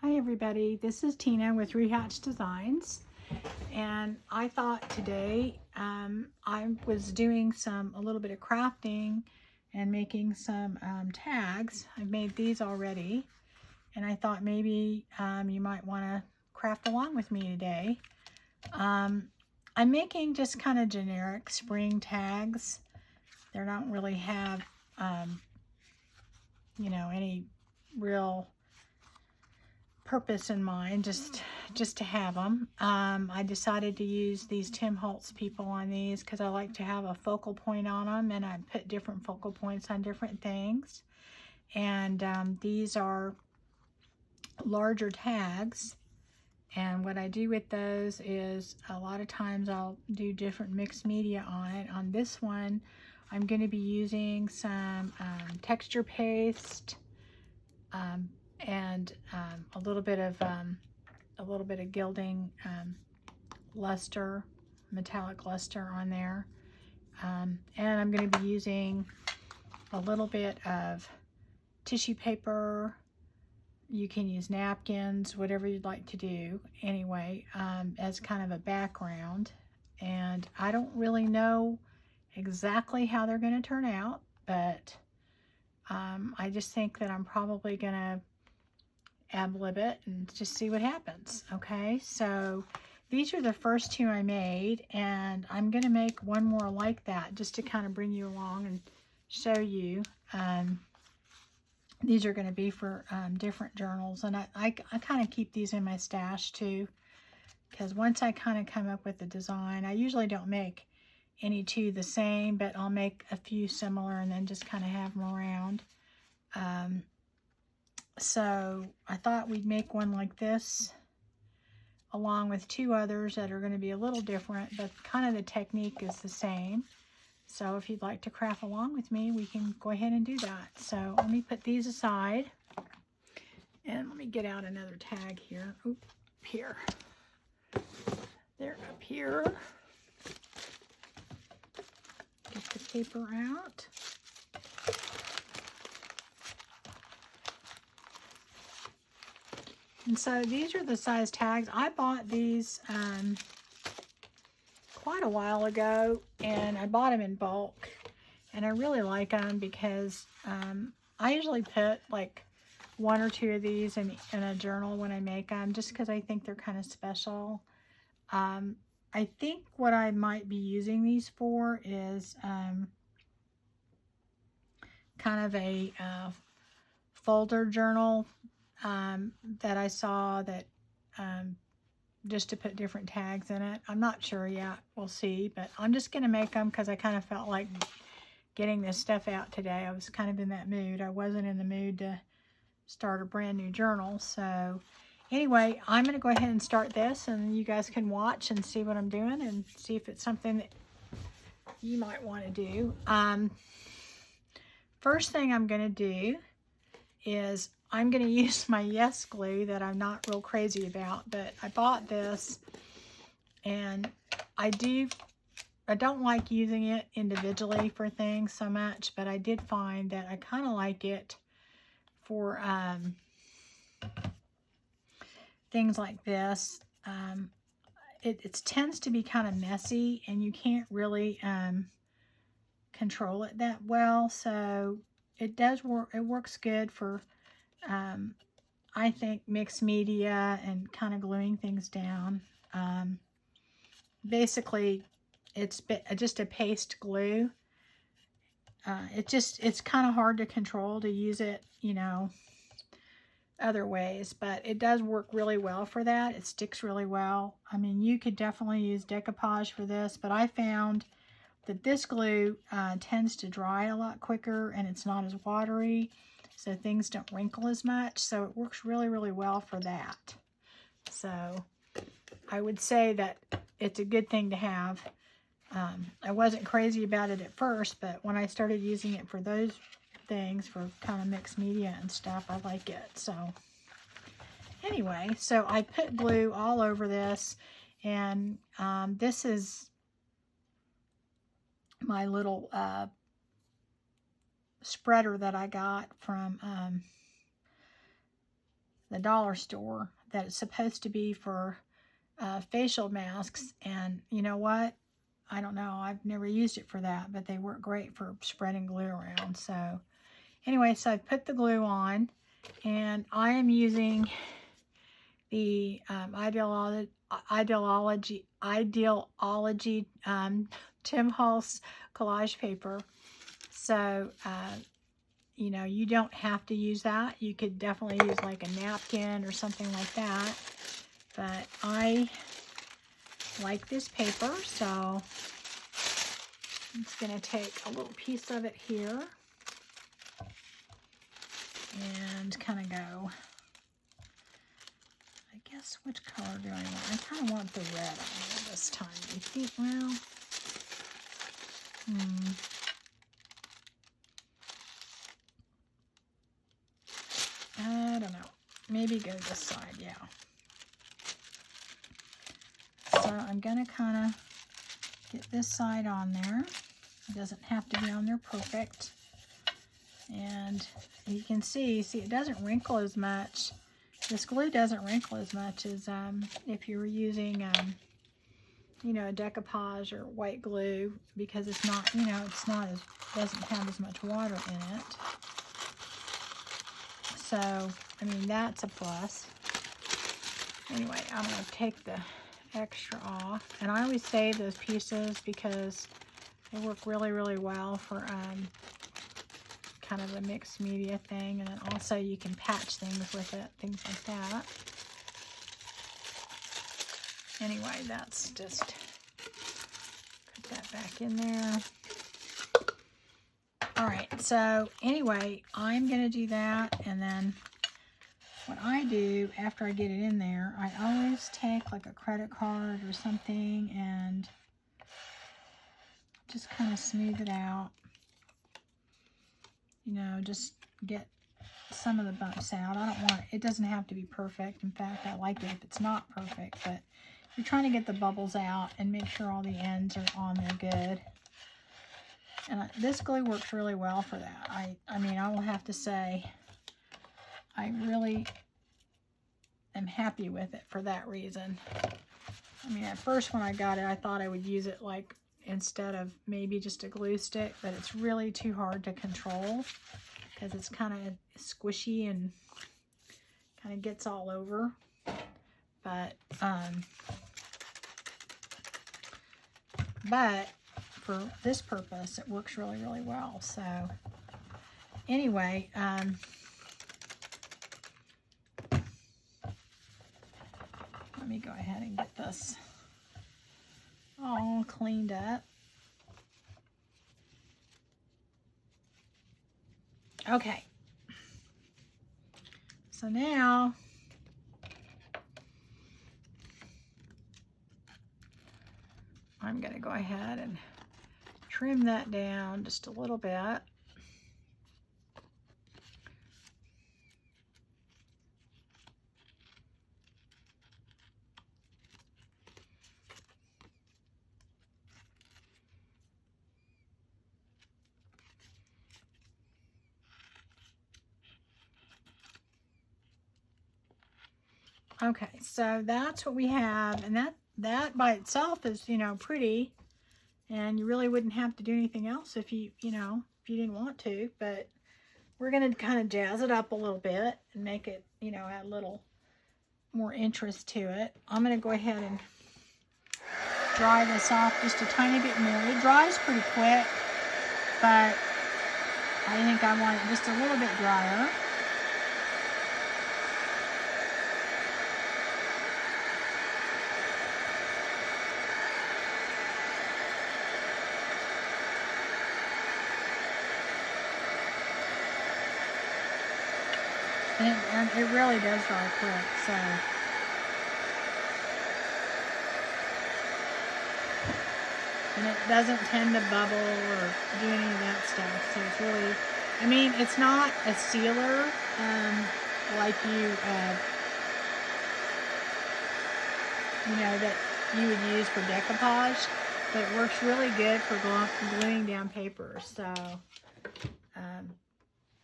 Hi everybody, this is Tina with Rehatch Designs, and I thought today I was doing a little bit of crafting and making some tags. I've made these already, and I thought maybe you might want to craft along with me today. I'm making just kind of generic spring tags. They don't really have any real purpose in mind, just to have them. I decided to use these Tim Holtz people on these because I like to have a focal point on them, and I put different focal points on different things. And these are larger tags, and what I do with those is a lot of times I'll do different mixed media on it. On this one, I'm going to be using some texture paste, and a little bit of gilding luster, metallic luster on there, and I'm going to be using a little bit of tissue paper. You can use napkins, whatever you'd like to do anyway, as kind of a background. And I don't really know exactly how they're going to turn out, but I just think that I'm probably going to ad-lib it and just see what happens. Okay, so these are the first two I made, and I'm going to make one more like that just to kind of bring you along and show you. These are going to be for different journals, and I kind of keep these in my stash too, because once I kind of come up with the design, I usually don't make any two the same, but I'll make a few similar and then just kind of have them around. So I thought we'd make one like this along with two others that are going to be a little different, but kind of the technique is the same. So if you'd like to craft along with me, we can go ahead and do that. So let me put these aside, and let me get out another tag here. Oop, here. They're up here. Get the paper out. And so these are the size tags. I bought these quite a while ago, and I bought them in bulk, and I really like them because I usually put like one or two of these in a journal when I make them, just because I think they're kind of special. I think what I might be using these for is kind of a folder journal that I saw that just to put different tags in it. I'm not sure yet. We'll see. But I'm just going to make them because I kind of felt like getting this stuff out today. I was kind of in that mood. I wasn't in the mood to start a brand new journal. So anyway, I'm going to go ahead and start this, and you guys can watch and see what I'm doing and see if it's something that you might want to do. First thing I'm going to do is I'm going to use my Yes glue that I'm not real crazy about, but I bought this, and I don't like using it individually for things so much, but I did find that I kind of like it for things like this. It tends to be kind of messy, and you can't really control it that well, so it does work. It works good for I think mixed media and kind of gluing things down. Basically, it's just a paste glue. It's kind of hard to control to use it, other ways, but it does work really well for that. It sticks really well. I mean, you could definitely use decoupage for this, but I found that this glue tends to dry a lot quicker, and it's not as watery, so things don't wrinkle as much. So it works really, really well for that. So I would say that it's a good thing to have. I wasn't crazy about it at first, but when I started using it for those things, for kind of mixed media and stuff, I like it. So anyway, so I put glue all over this, and this is my little spreader that I got from the dollar store that it's supposed to be for facial masks. And you know what? I don't know. I've never used it for that, but they work great for spreading glue around. So anyway, so I've put the glue on, and I am using the Ideology Tim Holtz collage paper. So, you know, you don't have to use that. You could definitely use like a napkin or something like that. But I like this paper, so I'm just going to take a little piece of it here and kind of go, I guess, which color do I want? I kind of want the red on here this time. I think, well, I don't know. Maybe go this side, yeah. So I'm going to kind of get this side on there. It doesn't have to be on there perfect. And you can see, it doesn't wrinkle as much. This glue doesn't wrinkle as much as if you were using, you know, a decoupage or white glue, because it's not, you know, it's not as, doesn't have as much water in it. So, I mean, that's a plus. Anyway, I'm going to take the extra off. And I always save those pieces because they work really, really well for kind of a mixed media thing. And then also you can patch things with it, things like that. Anyway, that's just, put that back in there. All right, so anyway, I'm going to do that, and then what I do after I get it in there, I always take like a credit card or something and just kind of smooth it out. You know, just get some of the bumps out. I don't want, it doesn't have to be perfect. In fact, I like it if it's not perfect, but you're trying to get the bubbles out and make sure all the ends are on there good. And this glue works really well for that. I mean, I will have to say, I really am happy with it for that reason. I mean, at first when I got it, I thought I would use it like instead of maybe just a glue stick, but it's really too hard to control because it's kind of squishy and kind of gets all over. But for this purpose, it works really, really well. So anyway, let me go ahead and get this all cleaned up. Okay. So now I'm going to go ahead and trim that down just a little bit. Okay, so that's what we have, and that by itself is, you know, pretty, and you really wouldn't have to do anything else if you didn't want to, but we're going to kind of jazz it up a little bit and make it, you know, add a little more interest to it. I'm going to go ahead and dry this off just a tiny bit more. It dries pretty quick, but I think I want it just a little bit drier. And it really does dry quick, so. And it doesn't tend to bubble or do any of that stuff. So it's really, I mean, it's not a sealer like you know, that you would use for decoupage, but it works really good for gluing down paper. So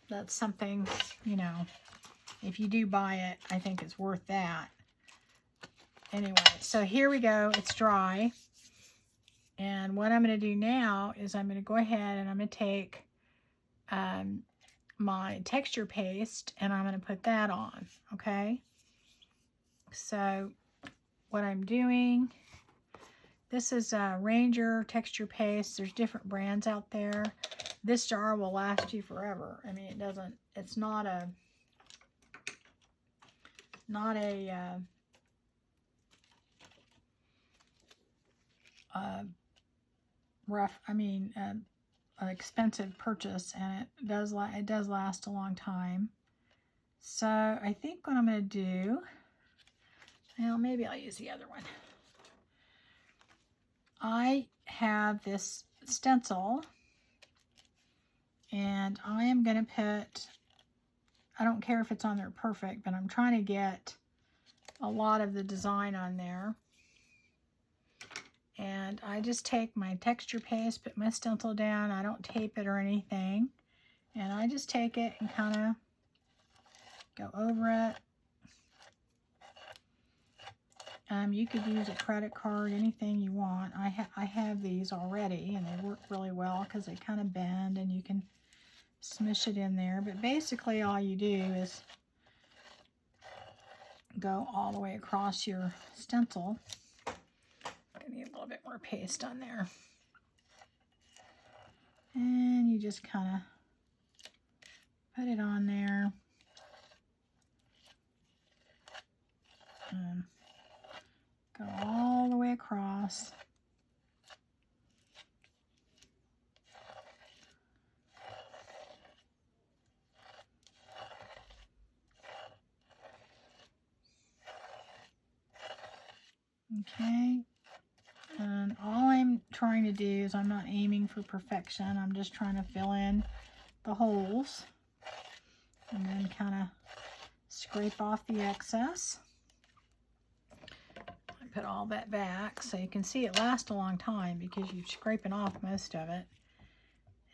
that's something, you know, if you do buy it, I think it's worth that. Anyway, so here we go. It's dry. And what I'm going to do now is I'm going to go ahead and I'm going to take my texture paste and I'm going to put that on, okay? So what I'm doing, this is a Ranger texture paste. There's different brands out there. This jar will last you forever. I mean, it's not a an expensive purchase, and it does last a long time. So I think what I'm going to do, well, maybe I'll use the other one. I have this stencil, and I am going to put, I don't care if it's on there perfect, but I'm trying to get a lot of the design on there. And I just take my texture paste, put my stencil down. I don't tape it or anything. And I just take it and kind of go over it. You could use a credit card, anything you want. I have these already, and they work really well because they kind of bend, and you can smush it in there. But basically all you do is go all the way across your stencil. I need a little bit more paste on there. And you just kind of put it on there. And go all the way across. Okay. And all I'm trying to do is I'm not aiming for perfection. I'm just trying to fill in the holes and then kind of scrape off the excess. I put all that back so you can see it lasts a long time because you're scraping off most of it.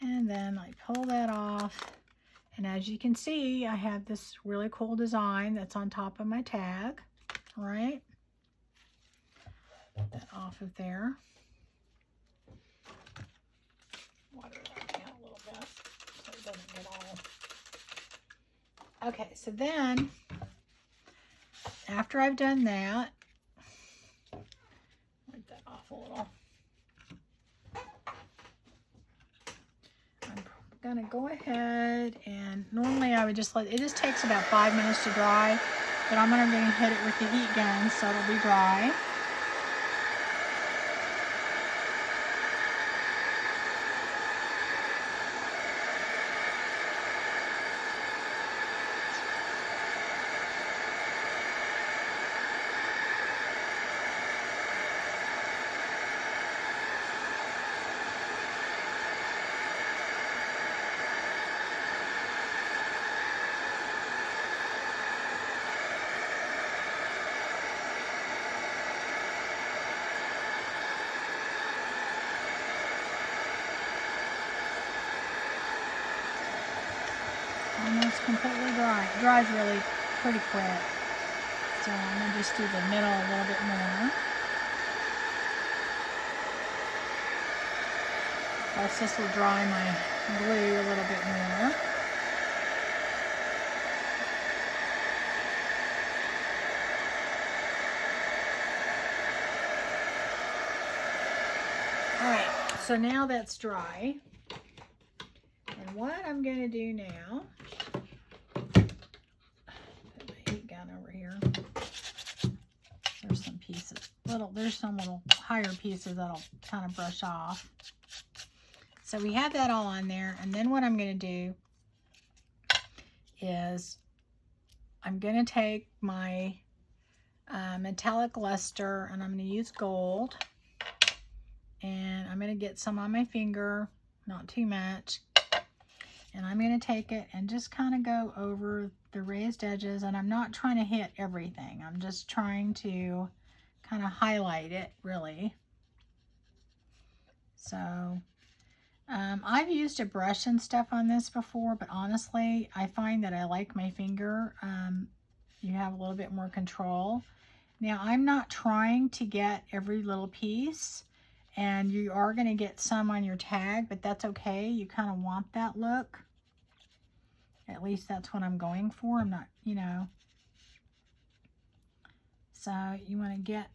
And then I pull that off. And as you can see, I have this really cool design that's on top of my tag, right? That off of there. Water that down a little bit so it doesn't get all. Okay, so then after I've done that, wipe that off a little. I'm gonna go ahead and normally I would just let it just takes about 5 minutes to dry, but I'm gonna hit it with the heat gun so it'll be dry. Almost completely dry. It dries really pretty quick. So I'm going to just do the middle a little bit more. Plus this will dry my glue a little bit more. Alright, so now that's dry. And what I'm going to do now, put my heat gun over here. There's some pieces, there's some little higher pieces that'll kind of brush off. So we have that all on there, and then what I'm going to do is I'm going to take my metallic luster, and I'm going to use gold, and I'm going to get some on my finger, not too much. And I'm going to take it and just kind of go over the raised edges. And I'm not trying to hit everything. I'm just trying to kind of highlight it, really. So I've used a brush and stuff on this before, but honestly, I find that I like my finger. You have a little bit more control. Now, I'm not trying to get every little piece, and you are going to get some on your tag, but that's okay. You kind of want that look. At least that's what I'm going for. I'm not, you know. So you want to get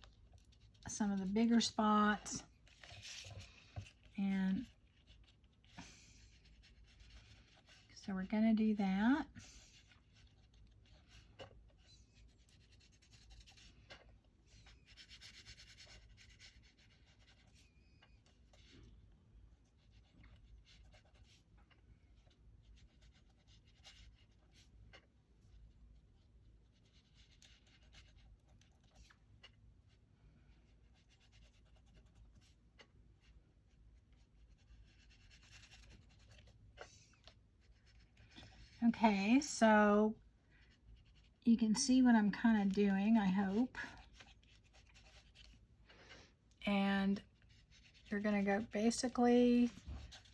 some of the bigger spots, and so we're going to do that. Okay, so you can see what I'm kind of doing, I hope. And you're going to go basically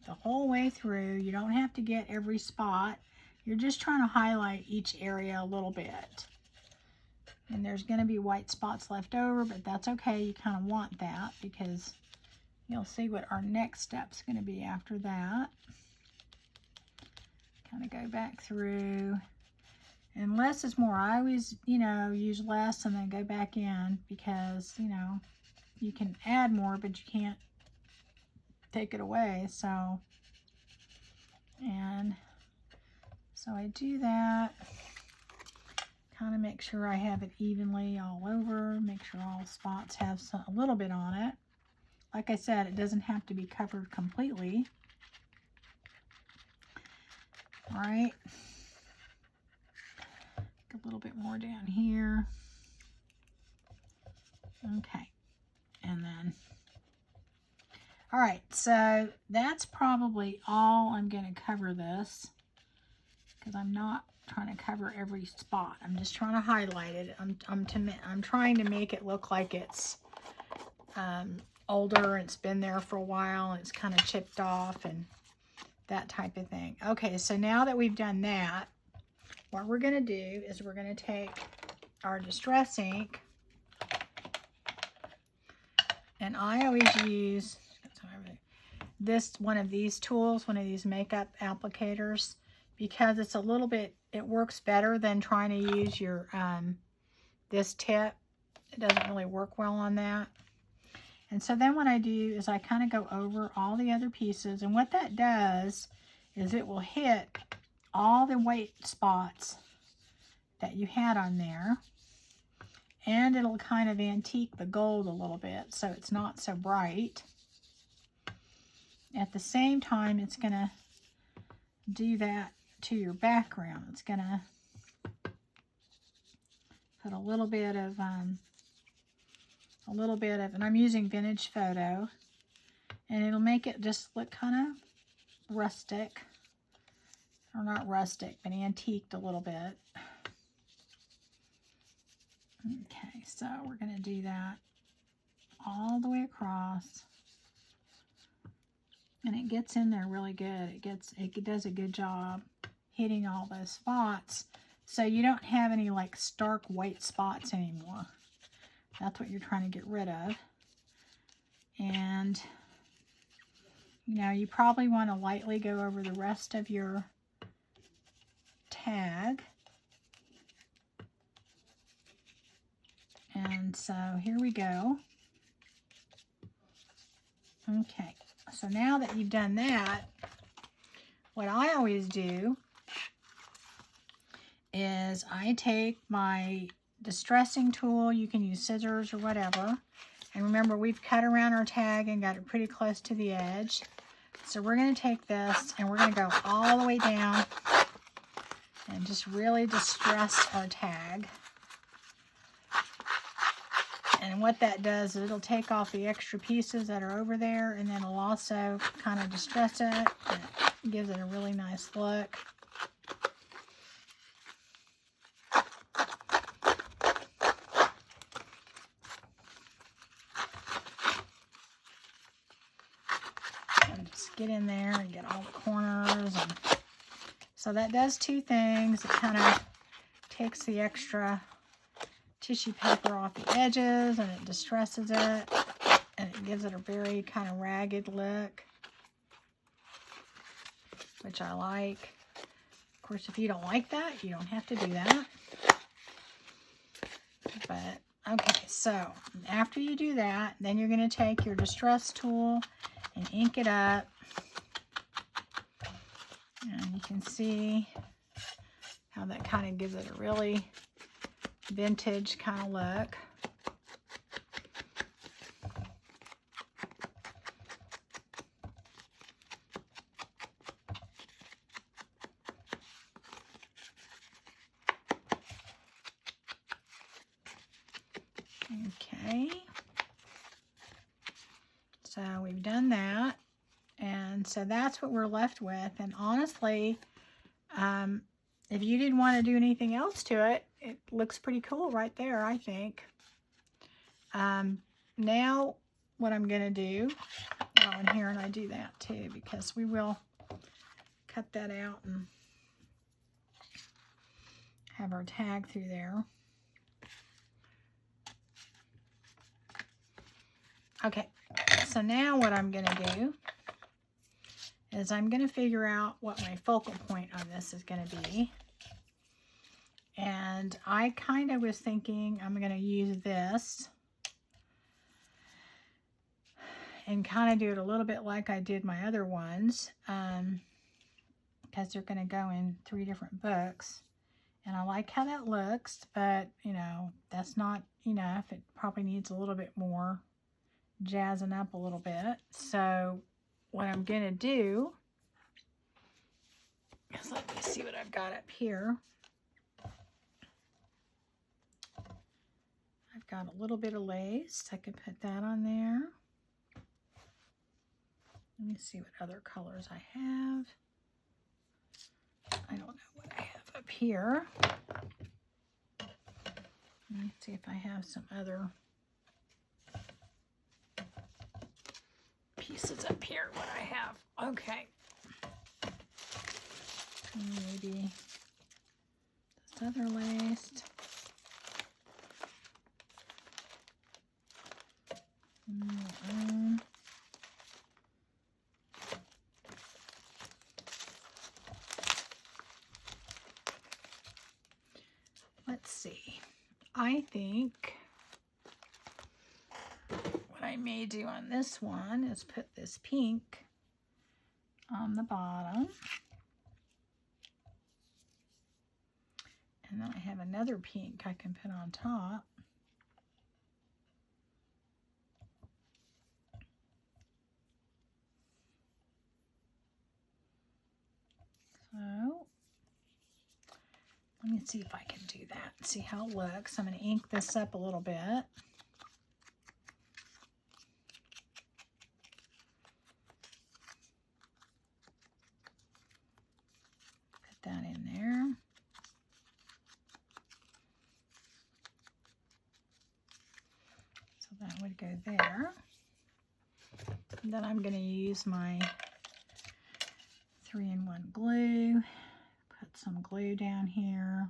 the whole way through. You don't have to get every spot. You're just trying to highlight each area a little bit. And there's going to be white spots left over, but that's okay. You kind of want that because you'll see what our next step's going to be after that. Kind of go back through. And less is more. I always, you know, use less and then go back in because, you know, you can add more, but you can't take it away. So, and so I do that. Kind of make sure I have it evenly all over. Make sure all spots have a little bit on it. Like I said, it doesn't have to be covered completely. All right. A little bit more down here. Okay. And then, all right, so that's probably all I'm going to cover this because I'm not trying to cover every spot. I'm just trying to highlight it. I'm trying to make it look like it's older, it's been there for a while, and it's kind of chipped off and that type of thing. Okay, so now that we've done that, what we're going to do is we're going to take our Distress ink, and I always use this one of these tools, one of these makeup applicators, because it's a little bit, it works better than trying to use your this tip. It doesn't really work well on that. And so then what I do is I kind of go over all the other pieces, and what that does is it will hit all the white spots that you had on there, and it'll kind of antique the gold a little bit so it's not so bright. At the same time, it's going to do that to your background. It's going to put a little bit of, and I'm using Vintage Photo, and it'll make it just look kind of rustic, or not rustic, but antiqued a little bit. Okay, so we're going to do that all the way across, and it gets in there really good. It does a good job hitting all those spots, so you don't have any like stark white spots anymore. That's what you're trying to get rid of. And you know, you probably want to lightly go over the rest of your tag. And so here we go. Okay, so now that you've done that, what I always do is I take my distressing tool. You can use scissors or whatever. And remember, we've cut around our tag and got it pretty close to the edge. So we're going to take this and we're going to go all the way down and just really distress our tag. And what that does is it'll take off the extra pieces that are over there, and then it'll also kind of distress it. It gives it a really nice look. And just get in there and get all the corners. And so that does two things. It kind of takes the extra tissue paper off the edges and it distresses it. And it gives it a very kind of ragged look, which I like. Of course, if you don't like that, you don't have to do that. But, okay, so after you do that, then you're going to take your distress tool and ink it up. And you can see how that kind of gives it a really vintage kind of look. Okay, so we've done that, and so that's what we're left with. And honestly, if you didn't want to do anything else to it, it looks pretty cool right there, I think. Now what I'm going to do, oh, and here, and I do that too, because we will cut that out and have our tag through there. Okay, so now what I'm going to do is I'm going to figure out what my focal point on this is going to be. And I kind of was thinking I'm going to use this and kind of do it a little bit like I did my other ones, because they're going to go in 3 different books. And I like how that looks, but, you know, that's not enough. It probably needs a little bit more jazzing up a little bit. So what I'm going to do is, let me see what I've got up here. I've got a little bit of lace. I could put that on there. Let me see what other colors I have. I don't know what I have up here. Let me see if I have some other pieces up here. What I have. Okay. Maybe this other lace. Let's see. I think what I may do on this one is put this pink on the bottom. And then I have another pink I can put on top. So let me see if I can do that. See how it looks. I'm going to ink this up a little bit. Put that in there. So that would go there. And then I'm going to use my 3-in-1 glue. Put some glue down here.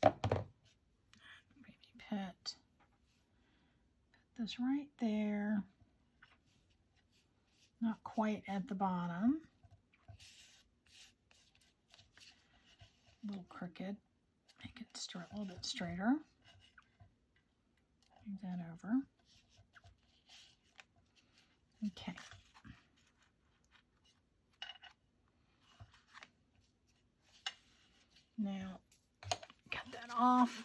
Maybe put this right there. Not quite at the bottom. A little crooked. Make it straight, a little bit straighter. Move that over. Okay. Now, cut that off.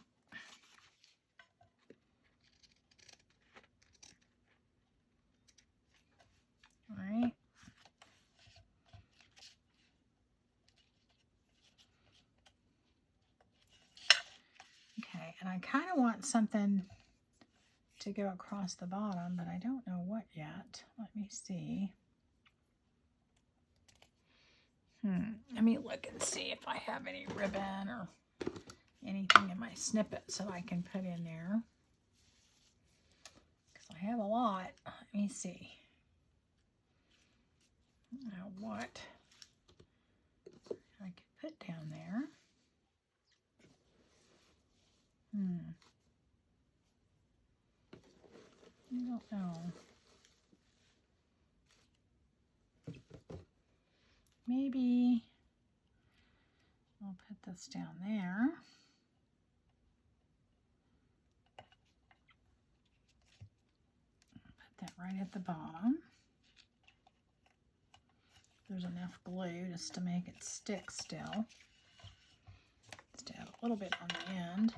All right. Okay, and I kind of want something to go across the bottom, but I don't know what yet. Let me see. Let me look and see if I have any ribbon or anything in my snippets that I can put in there. Because I have a lot. Let me see. Now what I could put down there. I don't know. Maybe I'll put this down there. Put that right at the bottom. There's enough glue just to make it stick still. Just add a little bit on the end.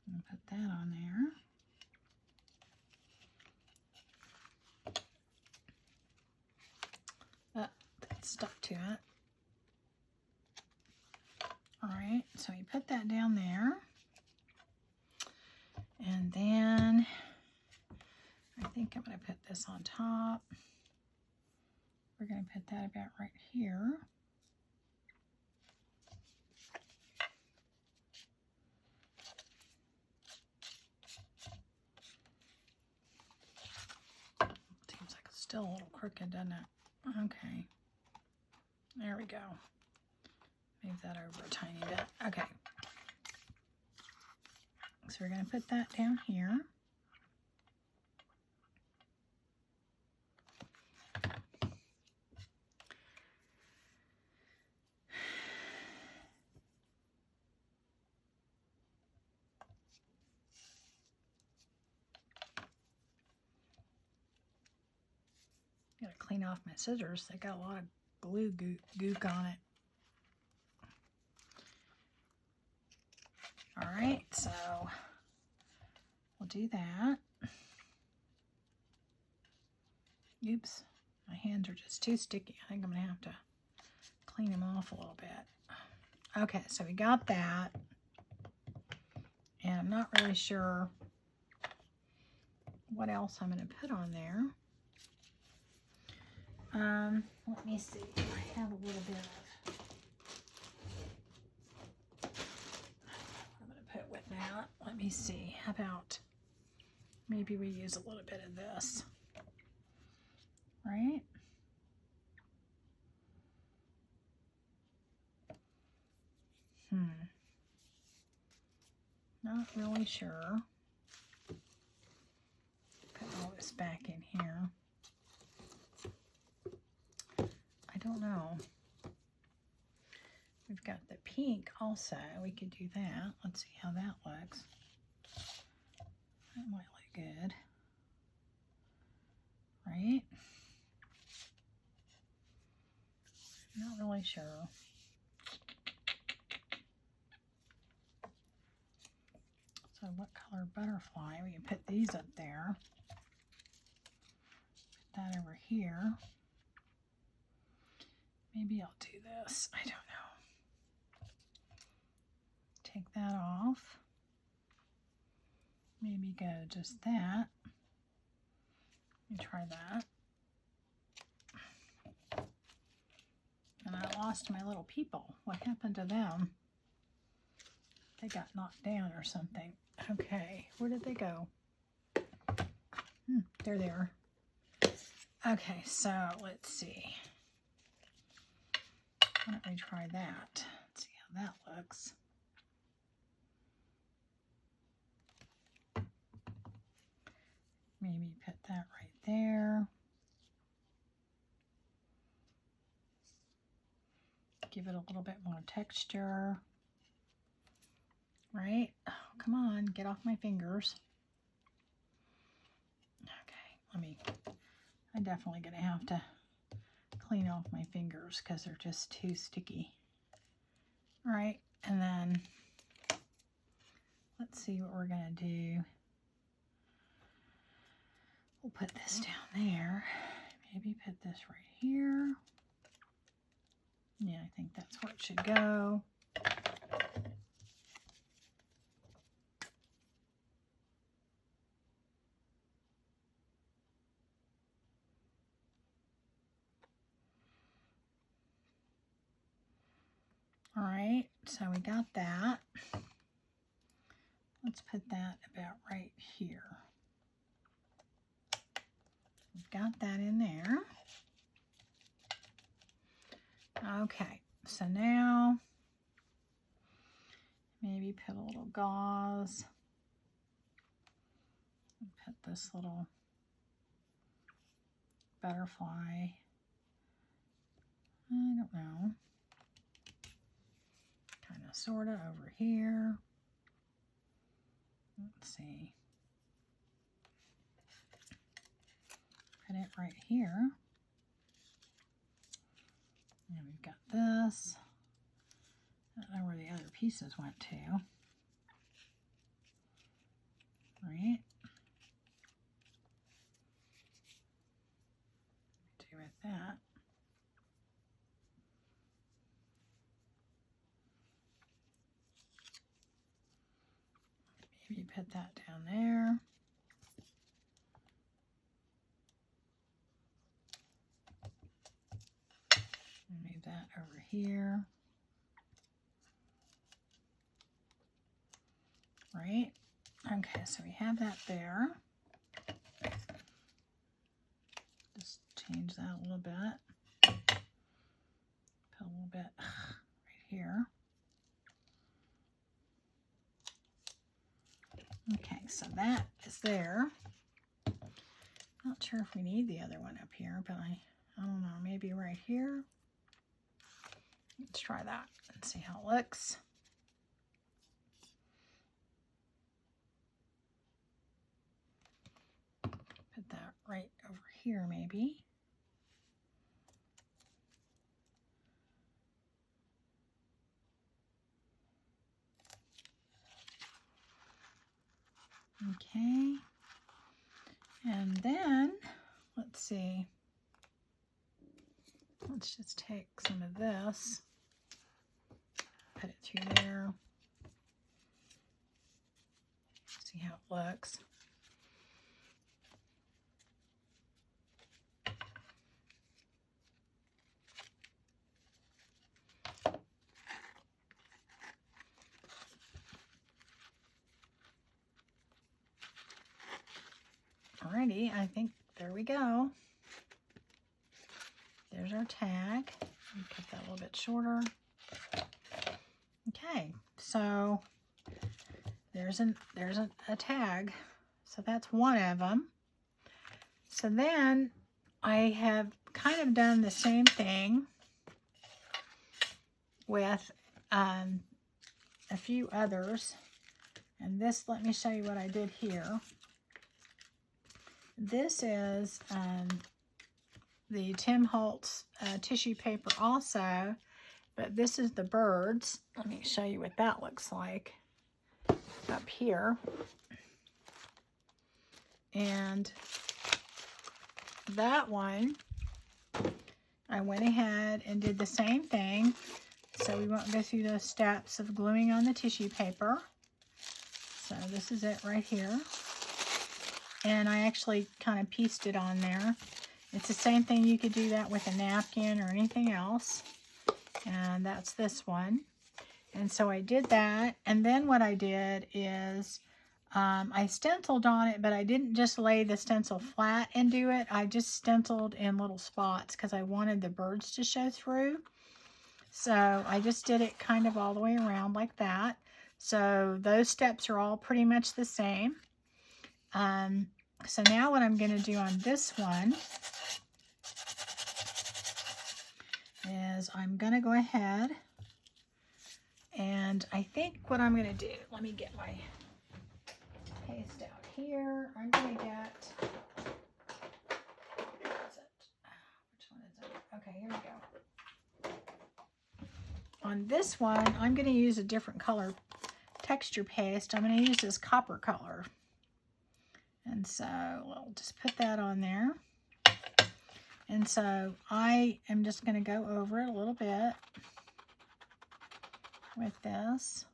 And put that on there. That stuck to it. Alright, so you put that down there. And then I think I'm going to put this on top. We're going to put that about right here. Seems like it's still a little crooked, doesn't it? Okay. There we go. Move that over a tiny bit. Okay. So we're going to put that down here. Gotta clean off my scissors. They got a lot of glue gook on it. Alright, so we'll do that. Oops, my hands are just too sticky. I think I'm going to have to clean them off a little bit. Okay, so we got that. And I'm not really sure what else I'm going to put on there. Let me see. I have a little bit of... I'm going to put with that. Let me see. How about maybe we use a little bit of this. Right? Not really sure. Put all this back in here. I don't know. We've got the pink also. We could do that. Let's see how that looks. That might look good. Right? I'm not really sure. So what color butterfly? We can put these up there. Put that over here. Maybe I'll do this. I don't know. Take that off. Maybe go just that. Let me try that. And I lost my little people. What happened to them? They got knocked down or something. Okay, where did they go? There they are. Okay, so let's see. Why don't we try that? Let's see how that looks. Maybe put that right there. Give it a little bit more texture. Right? Oh, come on, get off my fingers. Okay, I'm definitely going to have to clean off my fingers because they're just too sticky. All right, and then let's see what we're going to do. We'll put this down there. Maybe put this right here. Yeah, I think that's where it should go. All right, so we got that. Let's put that about right here. We've got that in there. Okay, so now maybe put a little gauze. Put this little butterfly. I don't know. Kind of, sort of over here. Let's see. Put it right here. And we've got this. I don't know where the other pieces went to. Right. Do with that. Maybe put that down there. Move that over here. Right? Okay, so we have that there. Just change that a little bit. Put a little bit right here. Okay, so that is there. Not sure if we need the other one up here, but I don't know, maybe right here. Let's try that and see how it looks. Put that right over here maybe. Okay. And then, let's see. Let's just take some of this, put it through there. See how it looks. Alrighty, I think there we go. There's our tag. Cut that a little bit shorter. Okay, so there's a tag. So that's one of them. So then I have kind of done the same thing with a few others. And this, let me show you what I did here. This is the Tim Holtz tissue paper also, but this is the birds. Let me show you what that looks like up here. And that one, I went ahead and did the same thing. So we won't go through those steps of gluing on the tissue paper. So this is it right here. And I actually kind of pieced it on there. It's the same thing. You could do that with a napkin or anything else. And that's this one. And so I did that. And then what I did is I stenciled on it, but I didn't just lay the stencil flat and do it. I just stenciled in little spots because I wanted the birds to show through. So I just did it kind of all the way around like that. So those steps are all pretty much the same. So now what I'm going to do on this one is I'm going to go ahead and I think what I'm going to do, let me get my paste out here. I'm going to get, which one is it? Okay, here we go. On this one, I'm going to use a different color texture paste. I'm going to use this copper color. And so we'll just put that on there. And so I am just going to go over it a little bit with this.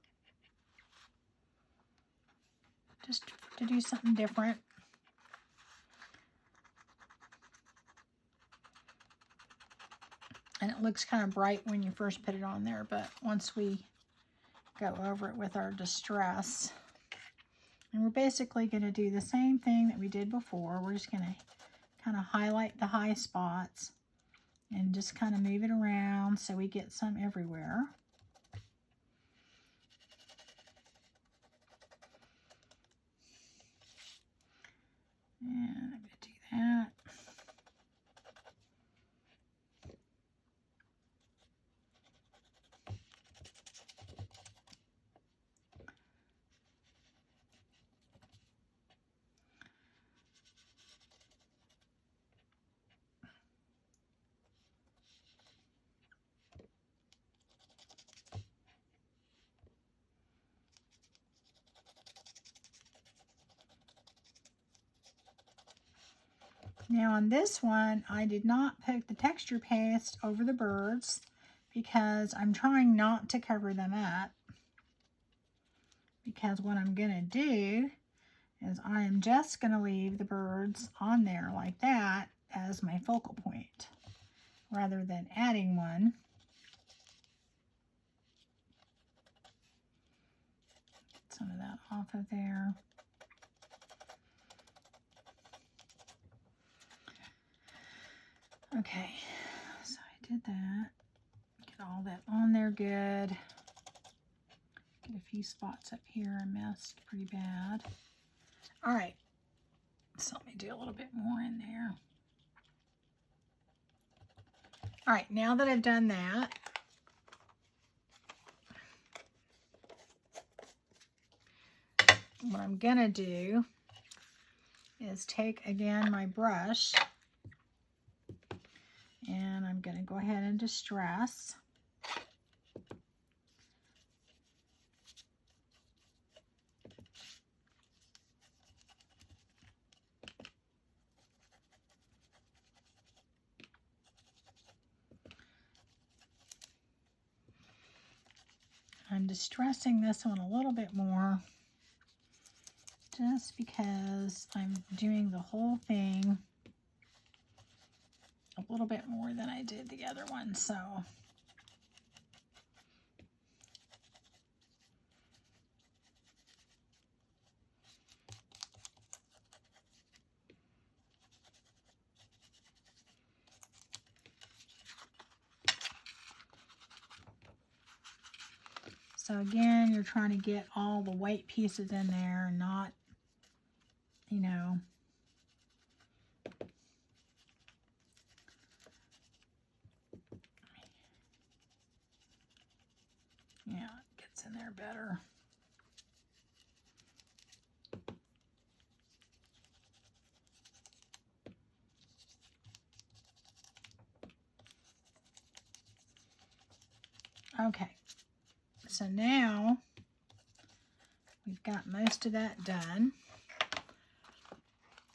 Just to do something different. And it looks kind of bright when you first put it on there, but once we go over it with our distress, and we're basically going to do the same thing that we did before. We're just going to kind of highlight the high spots and just kind of move it around so we get some everywhere. And I'm going to do that. Now on this one, I did not put the texture paste over the birds because I'm trying not to cover them up. Because what I'm going to do is I am just going to leave the birds on there like that as my focal point rather than adding one. Get some of that off of there. Okay, so I did that. Get all that on there good. Get a few spots up here I messed pretty bad. All right, so let me do a little bit more in there. All right, now that I've done that, what I'm gonna do is take again my brush and I'm gonna go ahead and distress. I'm distressing this one a little bit more just because I'm doing the whole thing a little bit more than I did the other one, so again, you're trying to get all the white pieces in there, not, you know, yeah, it gets in there better. Okay, so now we've got most of that done.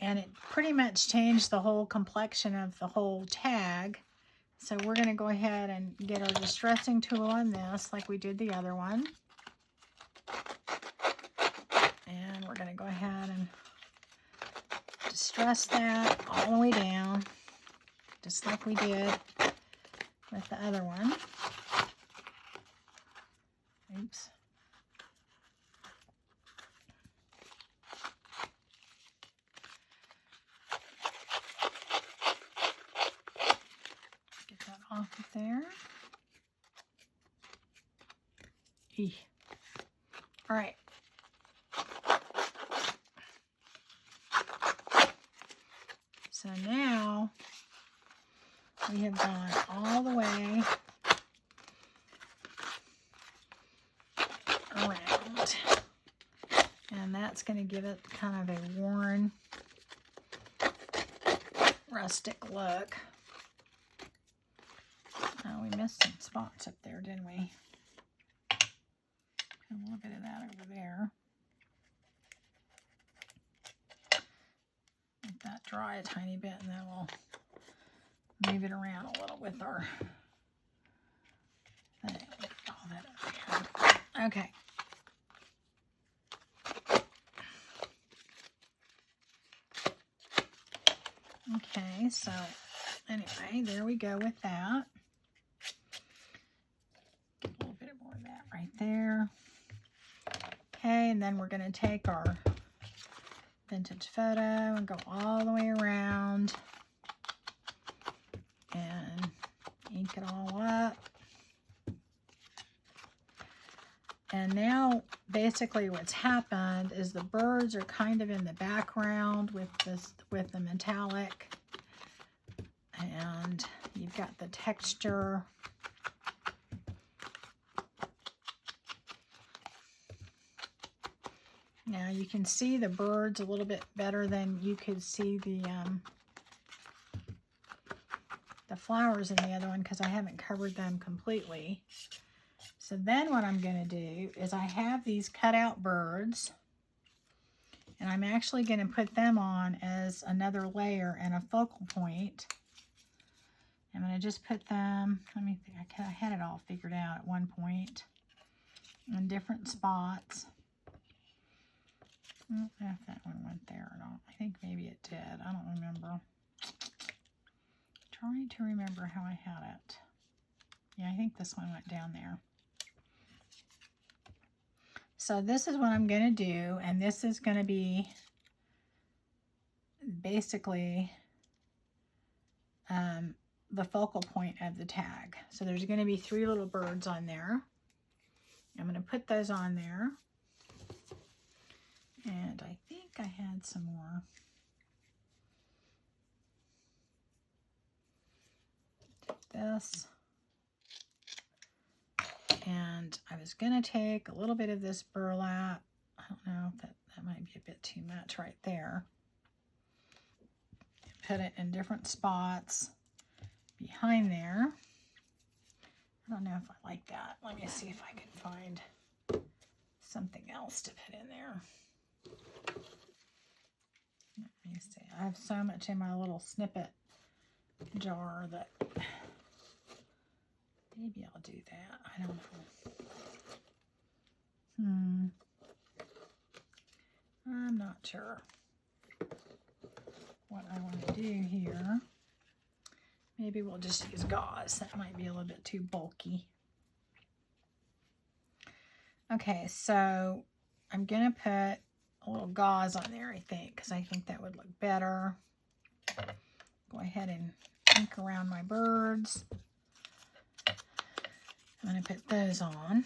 And it pretty much changed the whole complexion of the whole tag. So we're going to go ahead and get our distressing tool on this like we did the other one. And we're going to go ahead and distress that all the way down, just like we did with the other one. Oops. Get that off of there. Eeh. All right. So now we have gone all the way around, and that's going to give it kind of a worn, rustic look. Oh, we missed some spots up there, didn't we? A little bit of that over there. Let that dry a tiny bit, and then we'll move it around a little with our thing. Get all that up there. Okay. Okay, so anyway, there we go with that. and then we're going to take our vintage photo and go all the way around and ink it all up. And now basically what's happened is the birds are kind of in the background with the metallic, and you've got the texture. Now you can see the birds a little bit better than you could see the flowers in the other one because I haven't covered them completely. So then what I'm going to do is I have these cut out birds, and I'm actually going to put them on as another layer and a focal point. I'm going to just put them, let me think, I had it all figured out at one point, in different spots. I don't know if that one went there or not. I think maybe it did. I don't remember. Trying to remember how I had it. Yeah, I think this one went down there. So this is what I'm going to do, and this is going to be basically the focal point of the tag. So there's going to be 3 little birds on there. I'm going to put those on there. And I think I had some more. This. And I was going to take a little bit of this burlap. I don't know if that might be a bit too much right there. Put it in different spots behind there. I don't know if I like that. Let me see if I can find something else to put in there. Let me see. I have so much in my little snippet jar that maybe I'll do that. I don't know. I'm not sure what I want to do here. Maybe we'll just use gauze. That might be a little bit too bulky. Okay, so I'm going to put a little gauze on there, I think, because I think that would look better. Go ahead and ink around my birds. I'm going to put those on.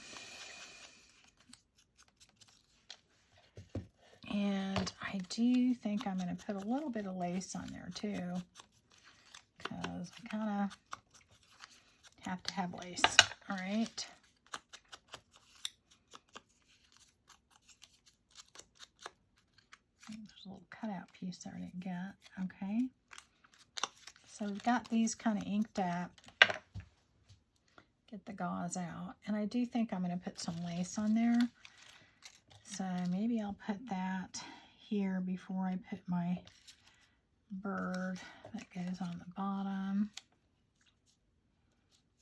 And I do think I'm going to put a little bit of lace on there too, because I kind of have to have lace. All right. There's a little cutout piece there I didn't get. Okay. So we've got these kind of inked up. Get the gauze out. And I do think I'm going to put some lace on there. So maybe I'll put that here before I put my bird that goes on the bottom.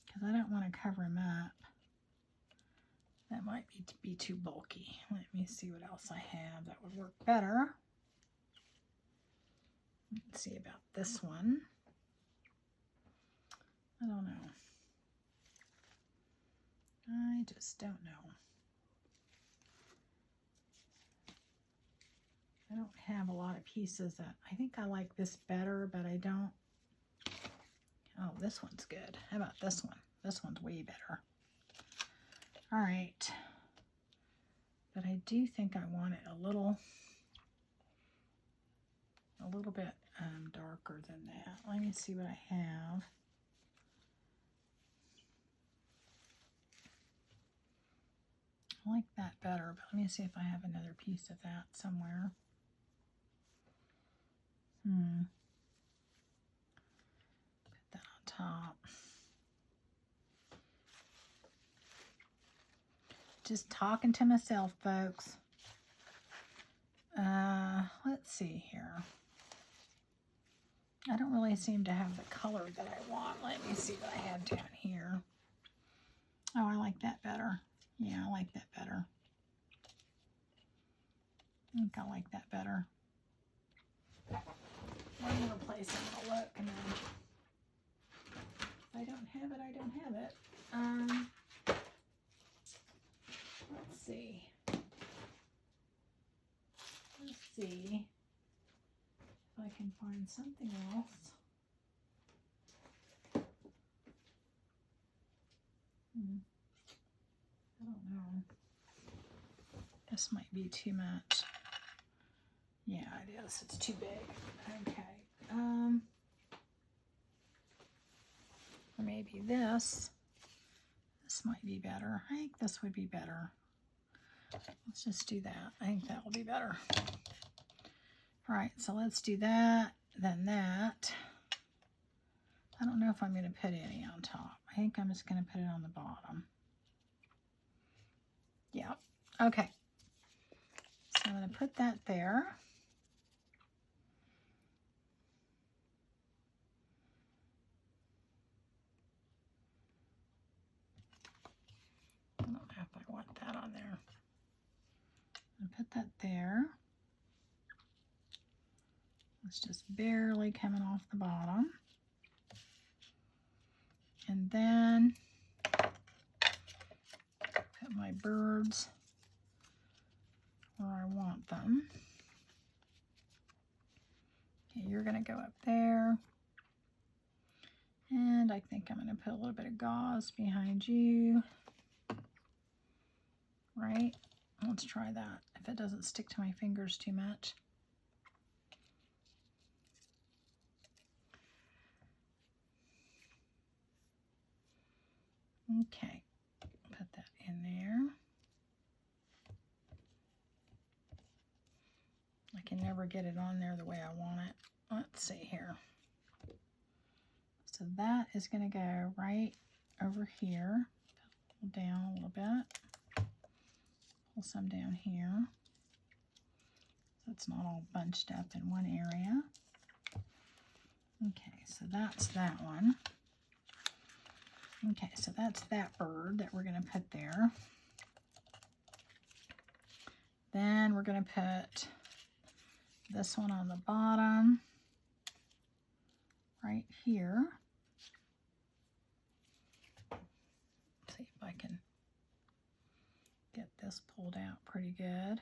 Because I don't want to cover him up. That might be too bulky. Let me see what else I have that would work better. Let's see about this one. I don't know. I just don't know. I don't have a lot of pieces that I think I like this better, but I don't. Oh, this one's good. How about this one? This one's way better. All right. But I do think I want it a little bit darker than that. Let me see what I have. I like that better, but let me see if I have another piece of that somewhere. Put that on top. Just talking to myself, folks. Let's see here. I don't really seem to have the color that I want. Let me see what I have down here. Oh, I like that better. Yeah, I like that better. I think I like that better. I'm going to place it in a look, and then if I don't have it, I don't have it. Let's see. see if I can find something else. I don't know. This might be too much. Yeah, it is. It's too big. Okay. Or maybe this. This might be better. I think this would be better. Let's just do that. I think that will be better. All right, so let's do that, then that. I don't know if I'm going to put any on top. I think I'm just going to put it on the bottom. Yeah, okay. So I'm going to put that there. I don't know if I want that on there. I'm going to put that there. It's just barely coming off the bottom. And then put my birds where I want them. Okay, you're going to go up there. And I think I'm going to put a little bit of gauze behind you. Right? Let's try that. If it doesn't stick to my fingers too much. Okay, put that in there. I can never get it on there the way I want it. Let's see here. So that is going to go right over here. Pull down a little bit. Pull some down here. So it's not all bunched up in one area. Okay, so that's that one. Okay, so that's that bird that we're going to put there. Then we're going to put this one on the bottom, right here. Let's see if I can get this pulled out pretty good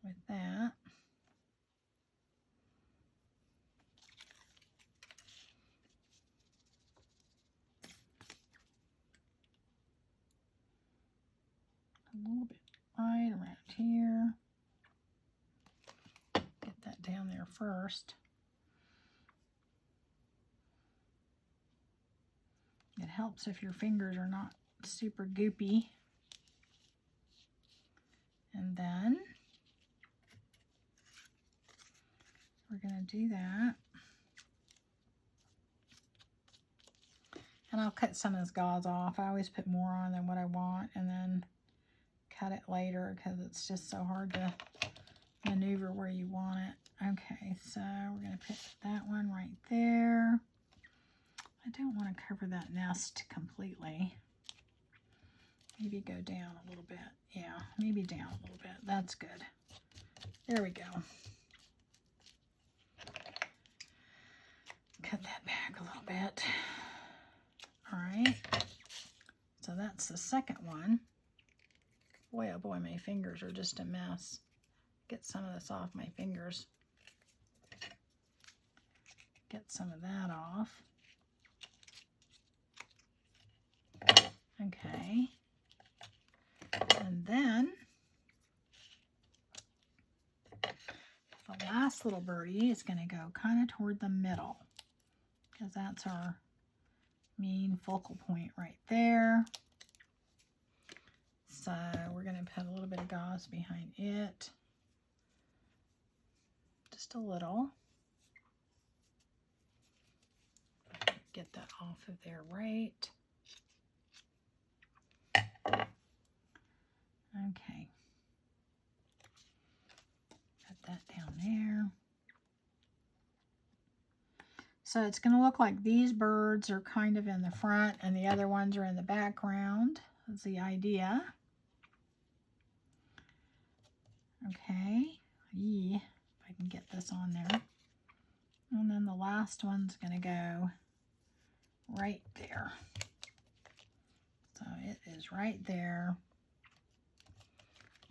with that. A little bit right around here. Get that down there first. It helps if your fingers are not super goopy. And then we're going to do that. And I'll cut some of this gauze off. I always put more on than what I want and then cut it later because it's just so hard to maneuver where you want it. Okay, so we're going to put that one right there. I don't want to cover that nest completely. Maybe go down a little bit. Yeah, maybe down a little bit. That's good. There we go. Cut that back a little bit. All right. So that's the second one. Boy, oh boy, my fingers are just a mess. Get some of this off my fingers. Get some of that off. Okay. And then the last little birdie is going to go kind of toward the middle because that's our main focal point right there. So we're going to put a little bit of gauze behind it. Just a little. Get that off of there right. Okay. Put that down there. So it's going to look like these birds are kind of in the front and the other ones are in the background. That's the idea. Okay. If I can get this on there. And then the last one's going to go right there. So it is right there.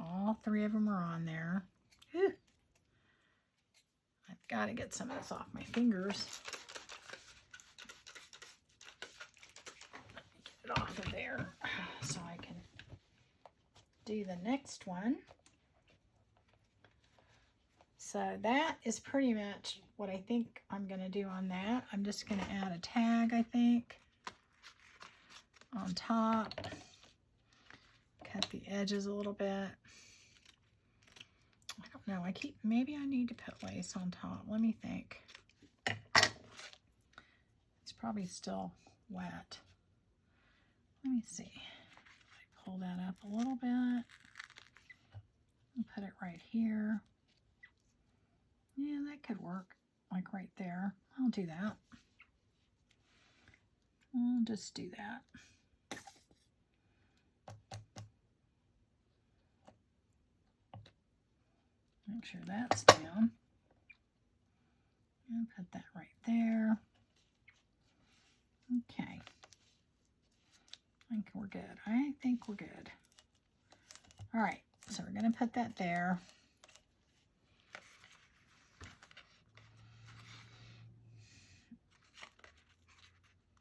All three of them are on there. Whew. I've got to get some of this off my fingers. Let me get it off of there so I can do the next one. So that is pretty much what I think I'm going to do on that. I'm just going to add a tag, I think, on top. Cut the edges a little bit. I don't know. Maybe I need to put lace on top. Let me think. It's probably still wet. Let me see. I pull that up a little bit and put it right here. Yeah, that could work, like right there. I'll do that. I'll just do that. Make sure that's down. And put that right there. Okay. I think we're good. I think we're good. All right, so we're going to put that there.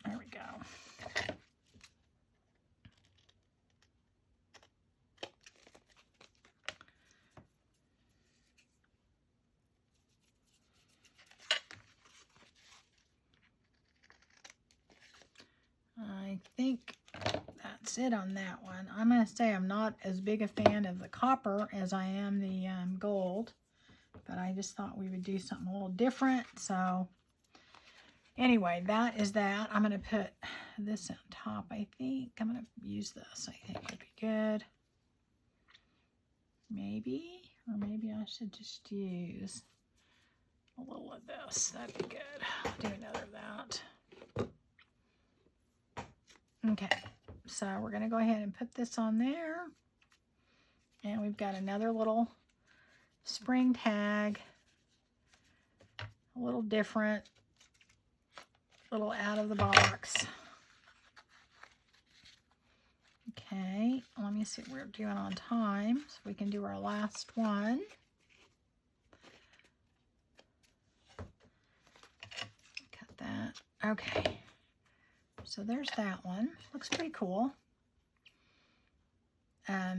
There we go. I think that's it on that one. I'm going to say I'm not as big a fan of the copper as I am the gold, but I just thought we would do something a little different. So anyway, that is that. I'm going to put this on top, I think. I'm going to use this. I think would be good. Maybe, or maybe I should just use a little of this. That'd be good. I'll do another of that. Okay, so we're going to go ahead and put this on there. And we've got another little spring tag. A little different. A little out of the box. Okay, let me see what we're doing on time so we can do our last one. Cut that. Okay. So there's that one. Looks pretty cool. A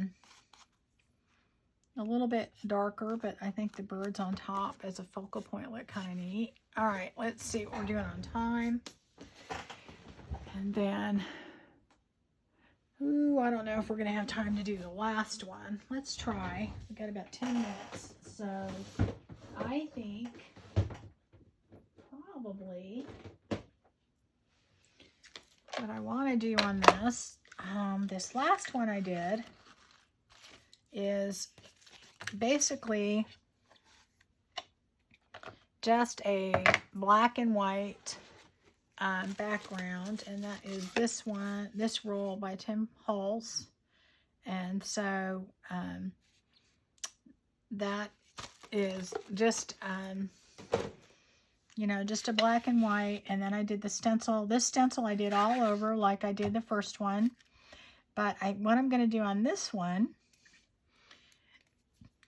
little bit darker, but I think the birds on top as a focal point look kind of neat. All right, let's see what we're doing on time. And then, ooh, I don't know if we're going to have time to do the last one. Let's try. We've got about 10 minutes. So I think probably what I want to do on this, this last one I did is basically just a black and white background, and that is this one, this roll by Tim Holtz. And so that is just you know, just a black and white. And then I did the stencil. This stencil I did all over like I did the first one. But what I'm going to do on this one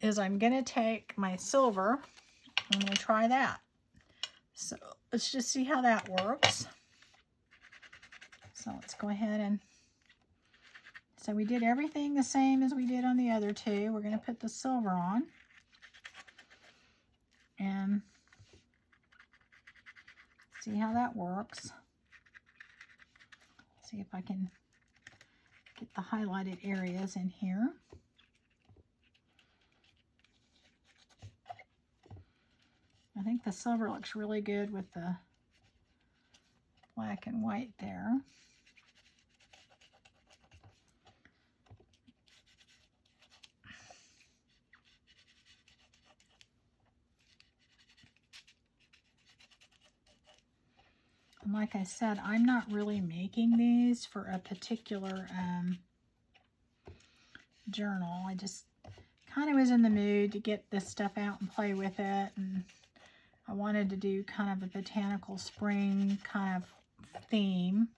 is I'm going to take my silver. I'm going to try that. So let's just see how that works. So let's go ahead and, so we did everything the same as we did on the other two. We're going to put the silver on. And see how that works. See if I can get the highlighted areas in here. I think the silver looks really good with the black and white there. And like I said, I'm not really making these for a particular journal. I just kind of was in the mood to get this stuff out and play with it. And I wanted to do kind of a botanical spring kind of theme.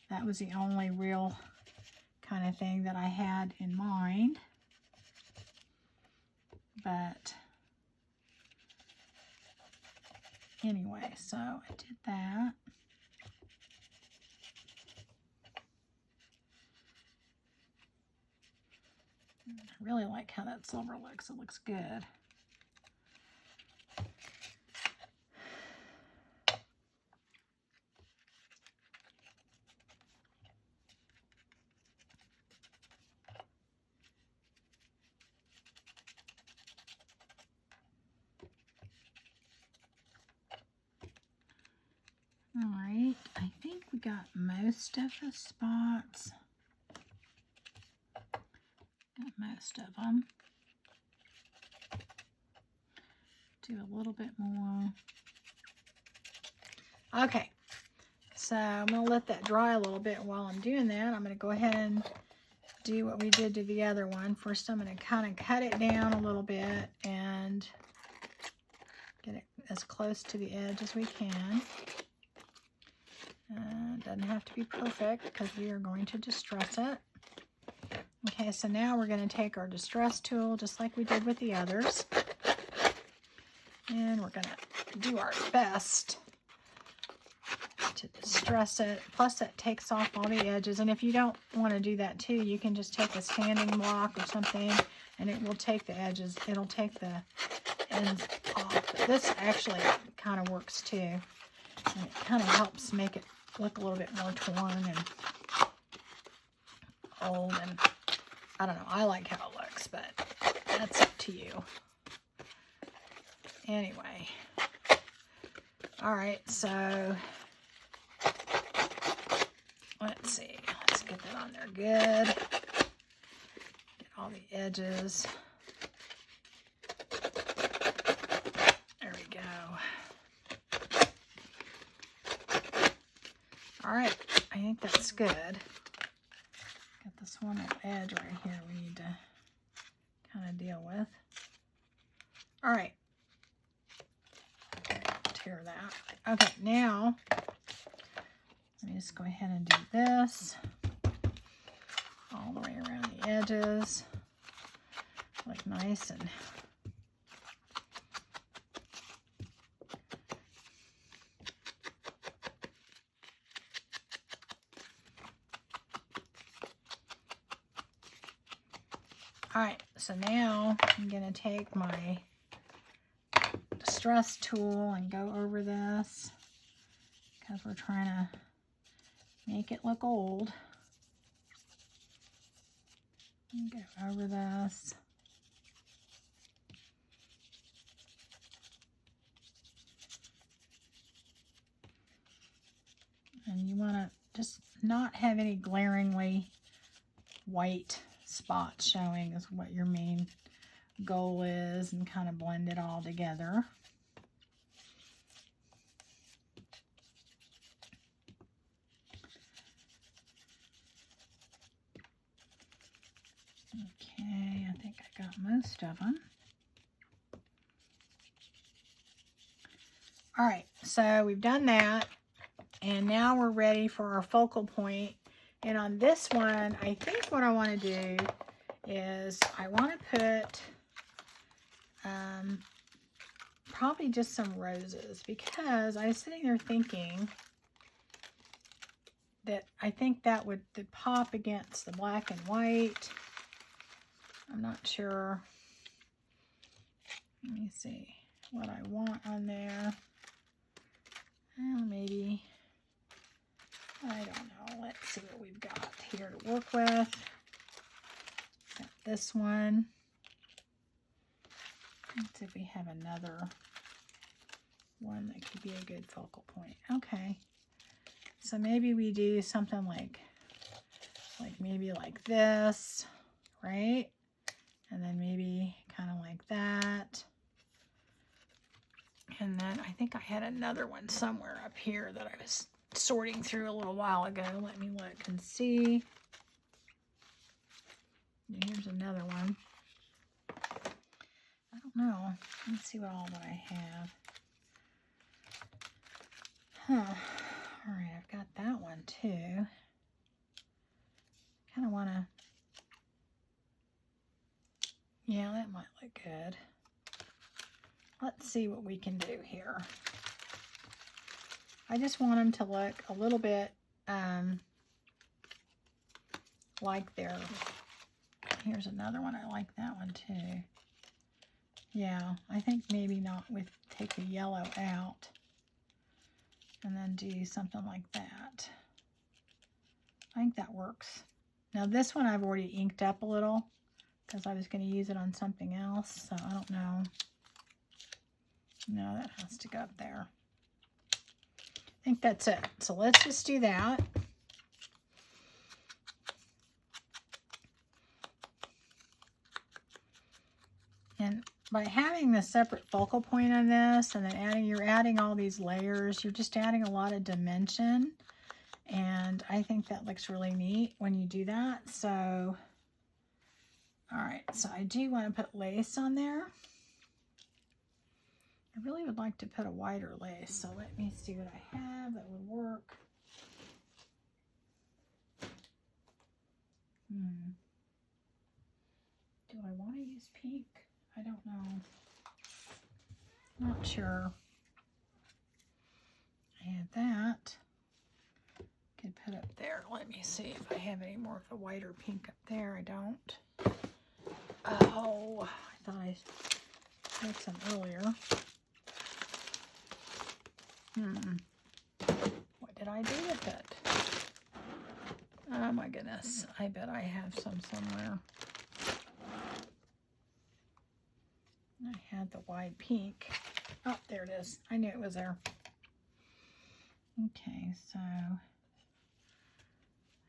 That was the only real kind of thing that I had in mind. But Anyway, so I did that. I really like how that silver looks. It looks good. All right, I think we got most of the spots. Got most of them. Do a little bit more. Okay, so I'm going to let that dry a little bit. While I'm doing that, I'm going to go ahead and do what we did to the other one. First, I'm going to kind of cut it down a little bit and get it as close to the edge as we can. It doesn't have to be perfect because we are going to distress it. Okay, so now we're going to take our distress tool just like we did with the others. And we're going to do our best to distress it. Plus it takes off all the edges. And if you don't want to do that too, you can just take a sanding block or something and it will take the edges. It'll take the ends off. But this actually kind of works too. And it kind of helps make it look a little bit more torn and old. And I don't know. I like how it looks, but that's up to you. Anyway. All right, so let's see. Let's get that on there good. Get all the edges. There we go. All right, I think that's good. Got this one little edge right here we need to kind of deal with. All right. Tear that. Okay, now let me just go ahead and do this all the way around the edges. Look nice and all right, so now I'm going to take my distress tool and go over this because we're trying to make it look old. And go over this. And you want to just not have any glaringly white spots showing is what your main goal is, and kind of blend it all together. Okay, I think I got most of them. All right, so we've done that, and now we're ready for our focal point. And on this one, I think what I want to do is I want to put probably just some roses, because I was sitting there thinking that I think that would pop against the black and white. I'm not sure. Let me see what I want on there. Well, maybe, I don't know. Let's see what we've got here to work with. Got this one. Let's see if we have another one that could be a good focal point. Okay. So maybe we do something like maybe like this, right? And then maybe kind of like that. And then I think I had another one somewhere up here that I was sorting through a little while ago. Let me look and see. Here's another one. I don't know. Let's see what all that I have. Huh. All right, I've got that one too. Kind of want to, yeah, that might look good. Let's see what we can do here. I just want them to look a little bit like they're, here's another one. I like that one too. Yeah, I think maybe not with, take the yellow out and then do something like that. I think that works. Now this one I've already inked up a little because I was going to use it on something else, so I don't know. No, that has to go up there. I think that's it. So let's just do that. And by having the separate focal point on this and then you're adding all these layers, you're just adding a lot of dimension. And I think that looks really neat when you do that. So, all right, so I do want to put lace on there. I really would like to put a wider lace. So let me see what I have that would work. Do I want to use pink? I don't know. Not sure. I had that. Could put up there. Let me see if I have any more of the whiter pink up there. I don't. Oh, I thought I had some earlier. What did I do with it? Oh my goodness. I bet I have some somewhere. I had the wide pink. Oh, there it is. I knew it was there. Okay, so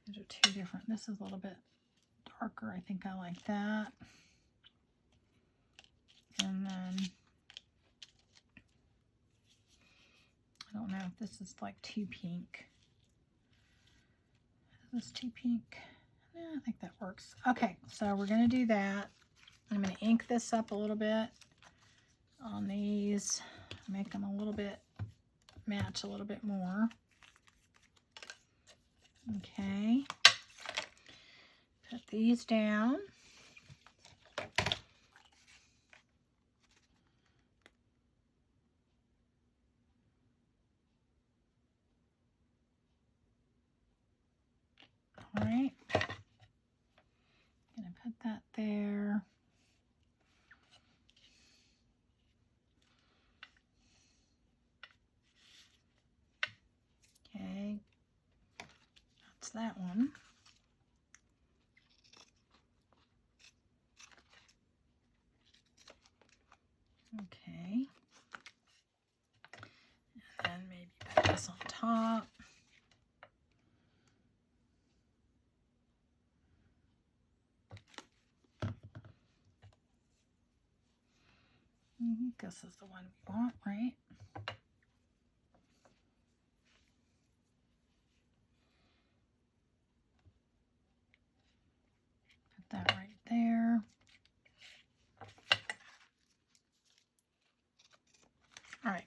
these are two different. This is a little bit darker. I think I like that. And then I don't know if this is like too pink. Is this too pink? Yeah, I think that works. Okay, so we're going to do that. I'm going to ink this up a little bit on these. Make them a little bit, match a little bit more. Okay. Put these down. All right. Gonna put that there. Okay. That's that one. Okay. And then maybe put this on top. This is the one we want, right? Put that right there. All right,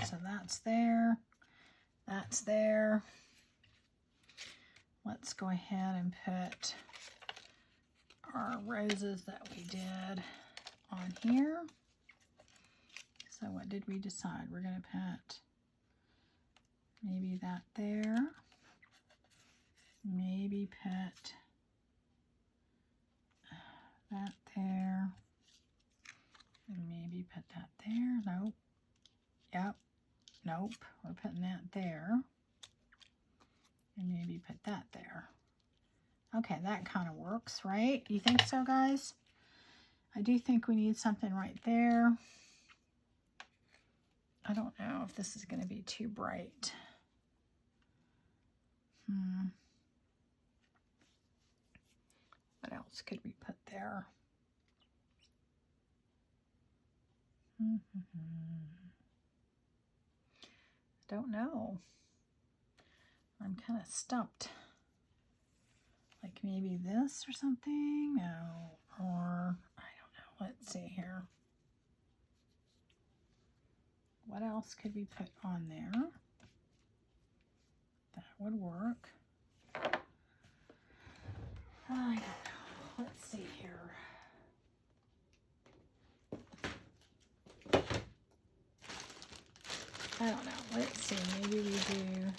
so that's there. That's there. Let's go ahead and put our roses that we did on here. So what did we decide? We're going to put maybe that there. Maybe put that there. And maybe put that there. Nope. Yep. Nope. We're putting that there. And maybe put that there. Okay, that kind of works, right? You think so, guys? I do think we need something right there. I don't know if this is going to be too bright. What else could we put there? Don't know. I'm kind of stumped. Like maybe this or something? No. Or I don't know. Let's see here. What else could we put on there? That would work. I don't know. Let's see here. I don't know. let's see, maybe we do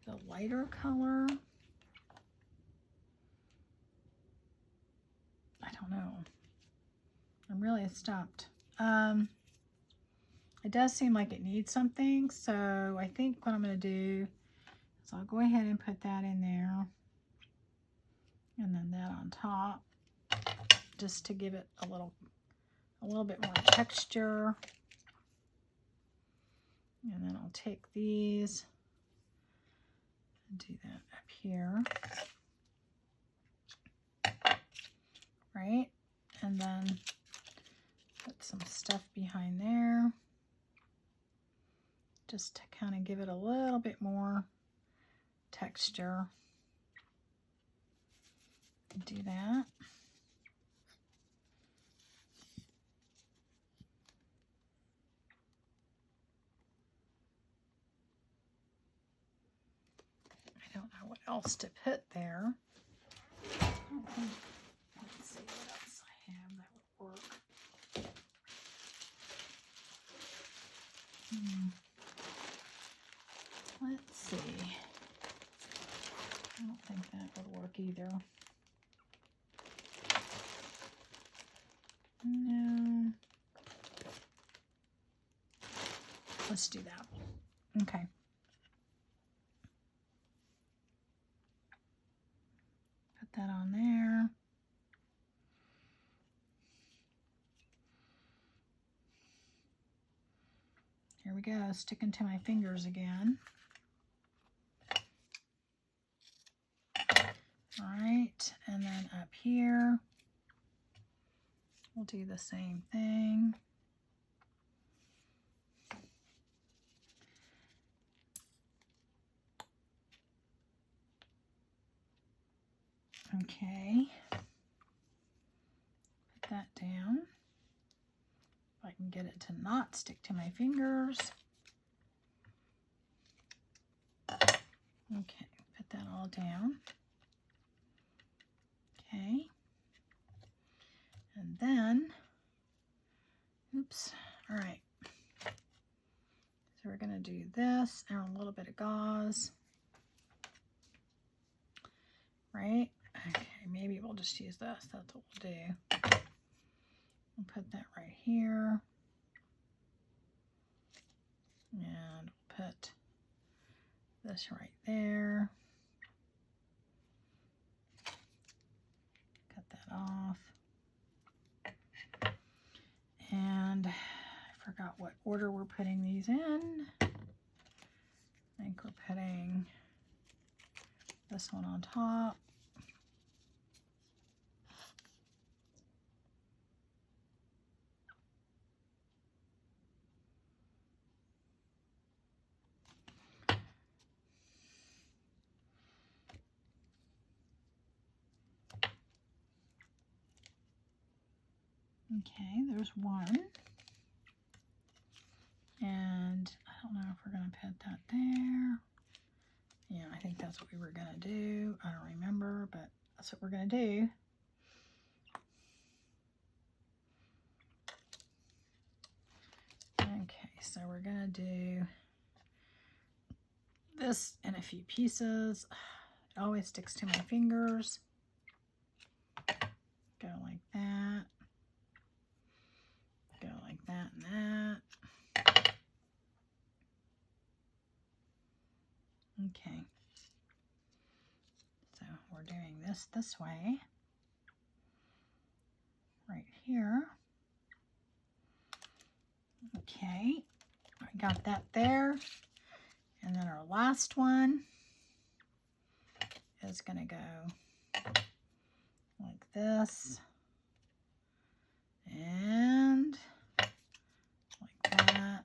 the lighter color. I don't know. I'm really stopped. It does seem like it needs something, so I think what I'm going to do is I'll go ahead and put that in there, and then that on top, just to give it a little bit more texture. And then I'll take these and do that up here, right? And then put some stuff behind there, just to kind of give it a little bit more texture. Do that. I don't know what else to put there. Let's see what else I have that would work. Let's see. I don't think that would work either. No. Let's do that. Okay. Put that on there. Here we go, sticking to my fingers again. All right, and then up here, we'll do the same thing. Okay, put that down. If I can get it to not stick to my fingers. Okay, put that all down. Okay, and then, oops, all right. So we're gonna do this and a little bit of gauze, right? Okay, maybe we'll just use this, that's what we'll do. We'll put that right here. And we'll put this right there. Cut that off. And I forgot what order we're putting these in. I think we're putting this one on top. Okay, there's one. And I don't know if we're going to put that there. Yeah, I think that's what we were going to do. I don't remember, but that's what we're going to do. Okay, so we're going to do this in a few pieces. It always sticks to my fingers. Go like that. Go like that and that. Okay. So we're doing this way. Right here. Okay. I got that there. And then our last one is going to go like this. And like that.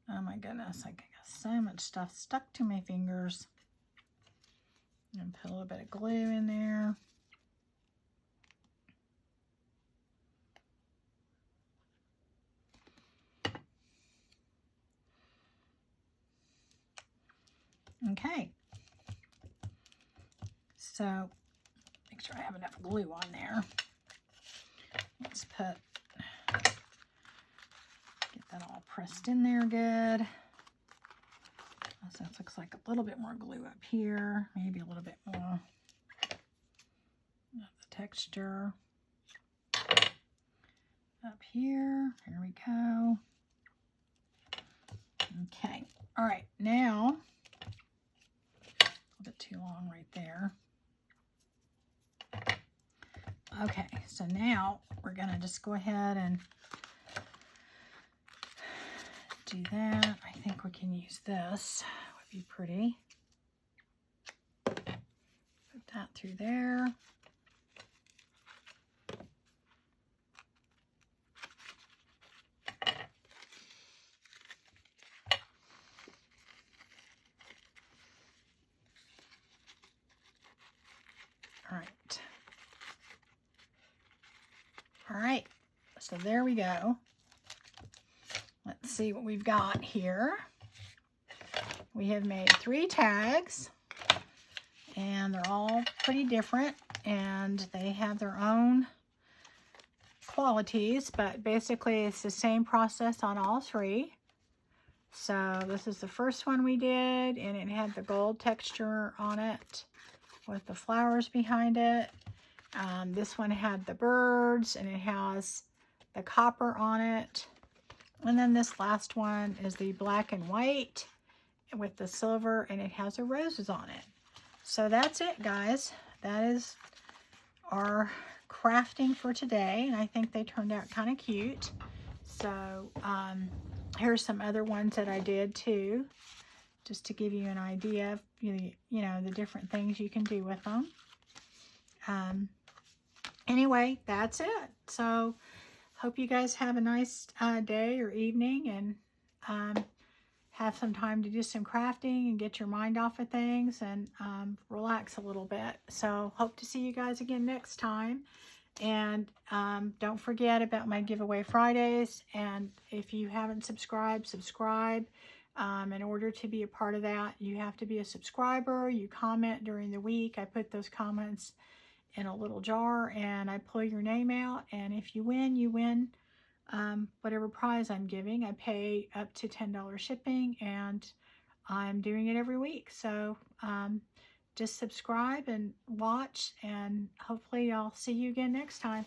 Oh my goodness, I got so much stuff stuck to my fingers. And put a little bit of glue in there. Okay. So, make sure I have enough glue on there. Let's get that all pressed in there good. So it looks like a little bit more glue up here, maybe a little bit more of the texture up here. Here we go. Okay, all right, now, a little bit too long right there. Okay, so now we're gonna just go ahead and do that. I think we can use this, would be pretty. Put that through there. All right. All right, so there we go. Let's see what we've got here. We have made 3 tags, and they're all pretty different, and they have their own qualities, but basically it's the same process on all 3. So this is the first one we did, and it had the gold texture on it with the flowers behind it. This one had the birds, and it has the copper on it. And then this last one is the black and white with the silver, and it has the roses on it. So that's it, guys. That is our crafting for today, and I think they turned out kind of cute. So here's some other ones that I did too, just to give you an idea of you know the different things you can do with them. Anyway, that's it. So hope you guys have a nice day or evening, and have some time to do some crafting and get your mind off of things, and relax a little bit. So hope to see you guys again next time. And don't forget about my giveaway Fridays. And if you haven't subscribed, subscribe. In order to be a part of that, you have to be a subscriber. You comment during the week. I put those comments in a little jar, and I pull your name out. And if you win, you win whatever prize I'm giving. I pay up to $10 shipping, and I'm doing it every week. So just subscribe and watch, and hopefully I'll see you again next time.